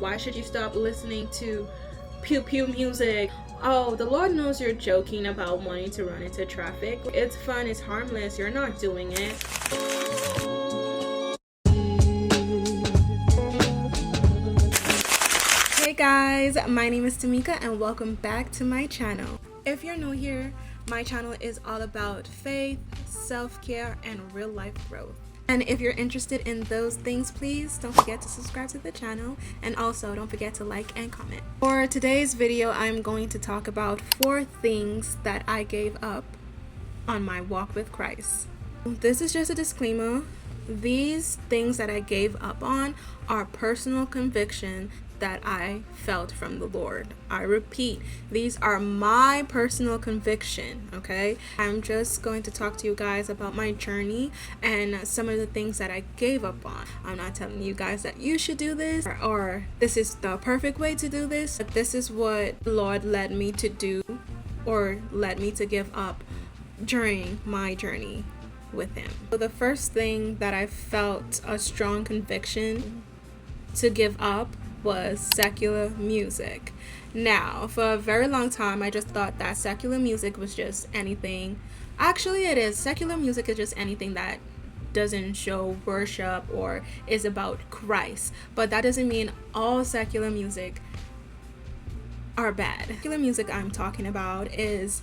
Why should you stop listening to pew pew music? Oh, the Lord knows you're joking about wanting to run into traffic. It's fun, it's harmless, you're not doing it. Hey guys, my name is Tamika and welcome back to my channel. If you're new here, my channel is all about faith, self-care, and real life growth. And if you're interested in those things, please don't forget to subscribe to the channel, and also don't forget to like and comment. For today's video, I'm going to talk about 4 things that I gave up on my walk with Christ. This is just a disclaimer. These things that I gave up on are personal conviction that I felt from the Lord. I repeat, these are my personal conviction, okay? I'm just going to talk to you guys about my journey and some of the things that I gave up on. I'm not telling you guys that you should do this or this is the perfect way to do this, but this is what the Lord led me to do or led me to give up during my journey with Him. So the first thing that I felt a strong conviction to give up was secular music. Now, for a very long time, I just thought that secular music was just anything. Actually, it is. Secular music is just anything that doesn't show worship or is about Christ. But that doesn't mean all secular music are bad. Secular music I'm talking about is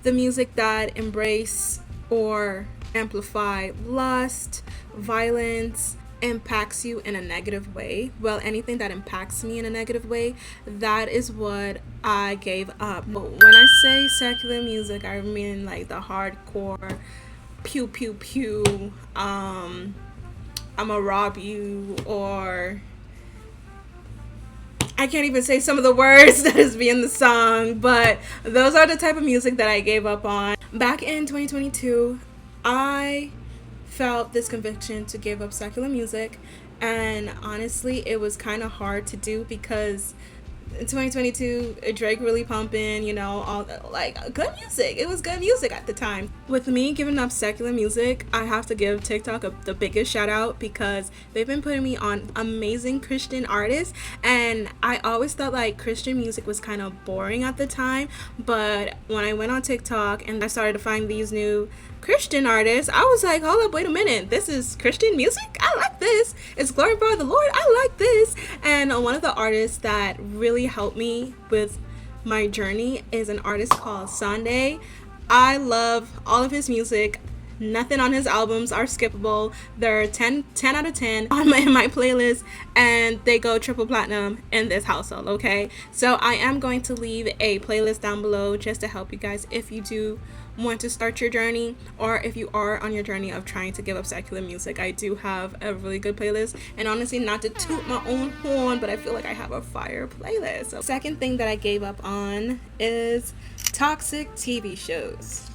the music that embrace or amplify lust, violence, impacts you in a negative way. Well, anything that impacts me in a negative way, that is what I gave up. But when I say secular music, I mean like the hardcore pew pew pew, I'ma rob you, or I can't even say some of the words that is being the song, but those are the type of music that I gave up on. Back in 2022, I felt this conviction to give up secular music, and honestly it was kind of hard to do because in 2022 Drake really pumping, you know, all like good music. It was good music at the time. With me giving up secular music, I have to give TikTok the biggest shout out because they've been putting me on amazing Christian artists, and I always thought like Christian music was kind of boring at the time, but when I went on TikTok and I started to find these new Christian artists, I was like, hold up, wait a minute, this is Christian music? I like this. It's glorify the Lord. I like this. And one of the artists that really helped me with my journey is an artist called Sunday. I love all of his music. Nothing on his albums are skippable. They're 10 out of 10 on my playlist, and they go triple platinum in this household, okay? So I am going to leave a playlist down below just to help you guys if you do want to start your journey, or if you are on your journey of trying to give up secular music. I do have a really good playlist, and honestly, not to toot my own horn, but I feel like I have a fire playlist. So second thing that I gave up on is toxic TV shows.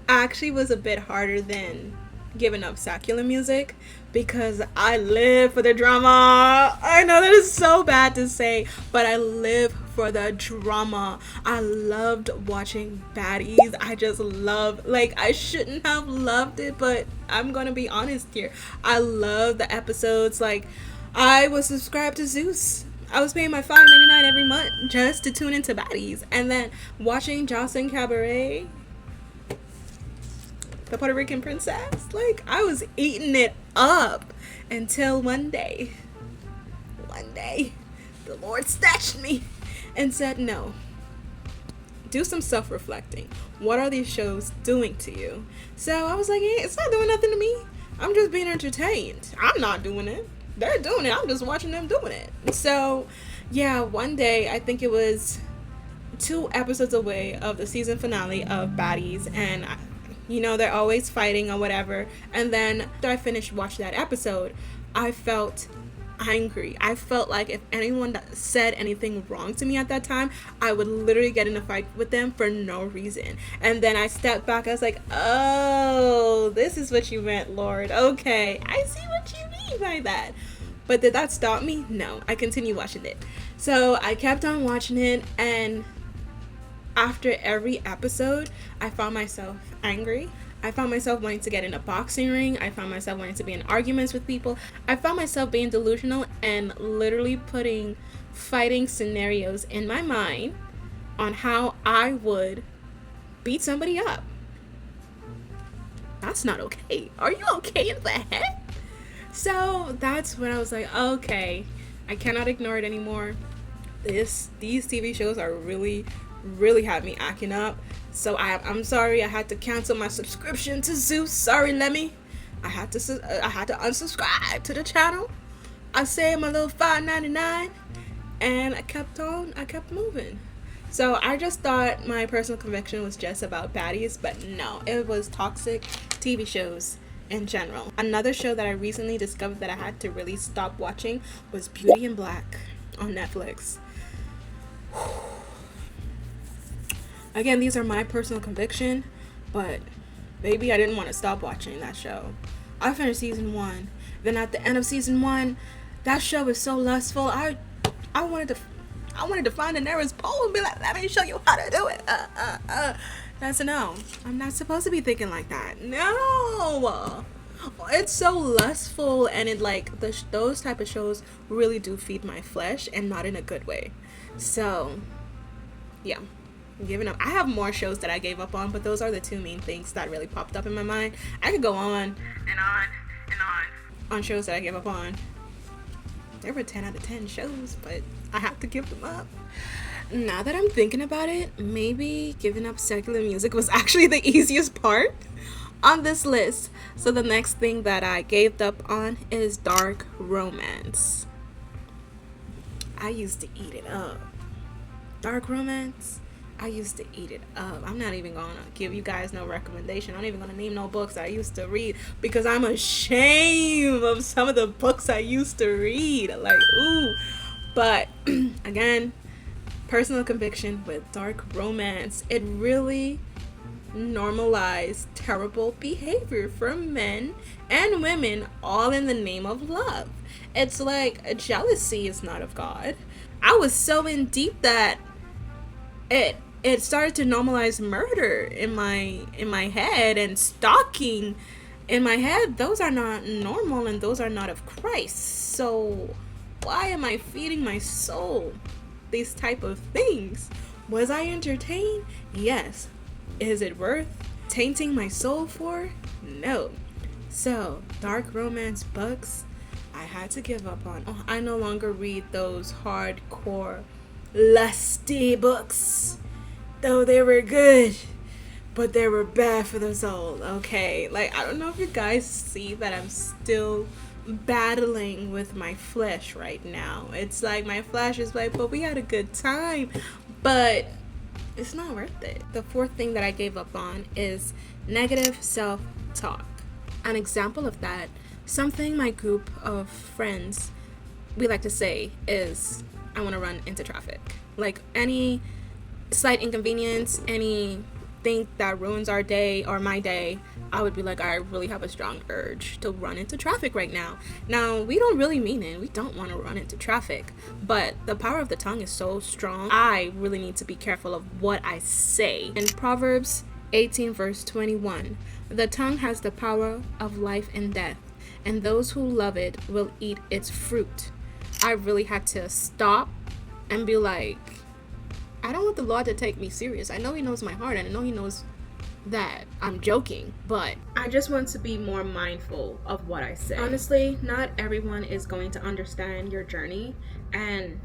Actually was a bit harder than giving up secular music because I live for the drama. I know that is so bad to say, but I live for the drama. I loved watching Baddies. I just love, like, I shouldn't have loved it, but I'm gonna be honest here. I love the episodes. Like, I was subscribed to Zeus. I was paying my $5.99 every month just to tune into Baddies, and then watching Jocelyn Cabaret, the Puerto Rican princess. Like, I was eating it up until one day the Lord snatched me and said, no, do some self-reflecting. What are these shows doing to you? So I was like, hey, it's not doing nothing to me. I'm just being entertained. I'm not doing it. They're doing it. I'm just watching them doing it. So yeah, one day, I think it was 2 episodes away of the season finale of Baddies, and you know, they're always fighting or whatever, and then after I finished watching that episode, I felt angry. I felt like if anyone said anything wrong to me at that time, I would literally get in a fight with them for no reason. And then I stepped back. I was like, oh, this is what you meant, Lord. Okay, I see what you mean by that. But did that stop me? No, I continued watching it. So I kept on watching it, and after every episode, I found myself angry. I found myself wanting to get in a boxing ring. I found myself wanting to be in arguments with people. I found myself being delusional and literally putting fighting scenarios in my mind on how I would beat somebody up. That's not okay. Are you okay in the head? So that's when I was like, okay, I cannot ignore it anymore. These TV shows are really had me acting up. So I'm sorry, I had to cancel my subscription to Zeus. Sorry, Lemmy. I had to unsubscribe to the channel. I saved my little $5.99, and I kept moving. So I just thought my personal conviction was just about baddies, but no, it was toxic TV shows in general. Another show that I recently discovered that I had to really stop watching was Beauty in Black on Netflix. Again, these are my personal conviction, but baby, I didn't want to stop watching that show. I finished season 1. Then at the end of season 1, that show was so lustful. I wanted to find a nearest pole and be like, let me show you how to do it. That's a no. I'm not supposed to be thinking like that. No. It's so lustful, and it like those type of shows really do feed my flesh, and not in a good way. So yeah, I'm giving up. I have more shows that I gave up on, but those are the two main things that really popped up in my mind. I could go on and on shows that I gave up on. There were 10 out of 10 shows, but I have to give them up. Now that I'm thinking about it, maybe giving up secular music was actually the easiest part on this list. So the next thing that I gave up on is dark romance. I used to eat it up. Dark romance, I used to eat it up. I'm not even gonna give you guys no recommendation. I'm not even gonna name no books I used to read, because I'm ashamed of some of the books I used to read. Like, ooh. But again, personal conviction with dark romance. It really normalized terrible behavior from men and women, all in the name of love. It's like jealousy is not of God. I was so in deep that it started to normalize murder in my head, and stalking in my head. Those are not normal, and those are not of Christ. So why am I feeding my soul these type of things? Was I entertained? Yes. Is it worth tainting my soul for? No. So dark romance books, I had to give up on. I no longer read those hardcore lusty books, though they were good, but they were bad for the soul. Okay, like, I don't know if you guys see that I'm still battling with my flesh right now. It's like my flesh is like, but we had a good time, but it's not worth it. The fourth thing that I gave up on is negative self-talk. An example of that, something my group of friends, we like to say, is, I want to run into traffic. Like, any slight inconvenience, anything that ruins our day or my day, I would be like, I really have a strong urge to run into traffic right now. Now, we don't really mean it. We don't want to run into traffic, but the power of the tongue is so strong. I really need to be careful of what I say. In Proverbs 18 verse 21, the tongue has the power of life and death, and those who love it will eat its fruit. I really had to stop and be like, I don't want the Lord to take me serious. I know He knows my heart, and I know He knows that I'm joking, but I just want to be more mindful of what I say. Honestly, not everyone is going to understand your journey, and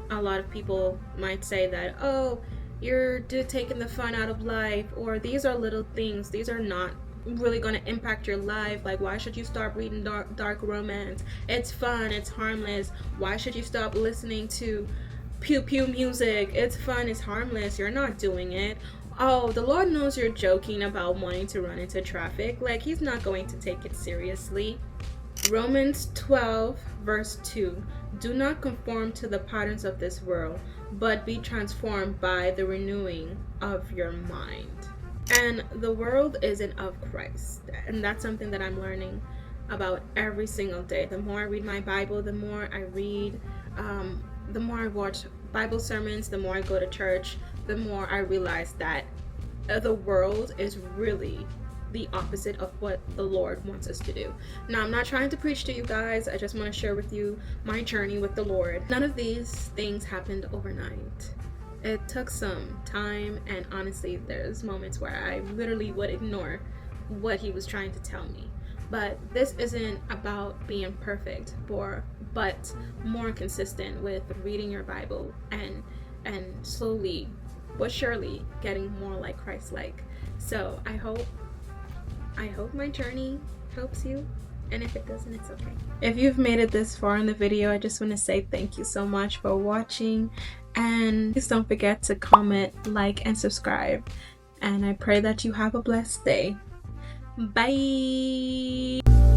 a lot of people might say that, oh, you're taking the fun out of life, or these are little things, these are not really going to impact your life. Like, why should you stop reading dark romance? It's fun, it's harmless. Why should you stop listening to pew pew music? It's fun, it's harmless, you're not doing it. Oh, the Lord knows you're joking about wanting to run into traffic. Like, He's not going to take it seriously. Romans 12 verse 2, do not conform to the patterns of this world, but be transformed by the renewing of your mind. And the world isn't of Christ, and that's something that I'm learning about every single day. The more I read my Bible, the more I read, the more I watch Bible sermons, the more I go to church, the more I realize that the world is really the opposite of what the Lord wants us to do. Now, I'm not trying to preach to you guys. I just want to share with you my journey with the Lord. None of these things happened overnight. It took some time, and honestly, there's moments where I literally would ignore what he was trying to tell me. But this isn't about being perfect, but more consistent with reading your Bible and slowly but surely getting more like Christ-like. So I hope my journey helps you, and if it doesn't, it's okay. If you've made it this far in the video, I just want to say thank you so much for watching, and please don't forget to comment, like, and subscribe, and I pray that you have a blessed day. Bye.